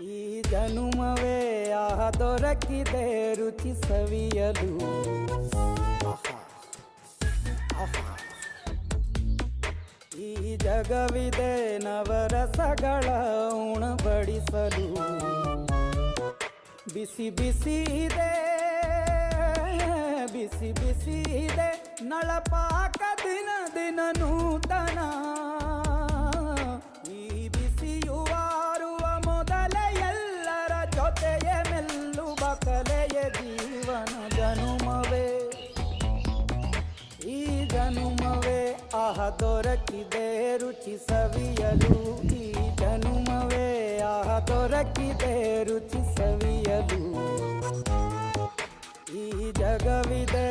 ಈ ಜನುಮವೇ ಆಹ ದೊರಕಿದೆ ರುಚಿ ಸವಿಯಲು. ಈ ಜಗವಿದೆ ನವರಸಗಳ ಉಣಬಡಿಸಲು. ಬಿಸಿ ಬಿಸಿ ಇದೆ, ಬಿಸಿ ಬಿಸಿ ಇದೆ ನಳಪಾಕ ದಿನ ದಿನ ನೂತನ. ಈ ಬಿಸಿಯುವಾರುವ ಮೊದಲೇ ಎಲ್ಲರ ಜೊತೆಯೇ ಮೆಲ್ಲುವ ಕಲೆಯ ಜೀವನ ಜನುಮವೇ. ಈ ಜನುಮವೇ ಆಹ ದೊರಕಿದೆ ರುಚಿ ಸವಿಯಲು. ಈ ಜನುಮವೇ ಆಹ ದೊರಕಿದೆ ರುಚಿ ಸವಿಯಲು. ಈ ಜಗವಿದೆ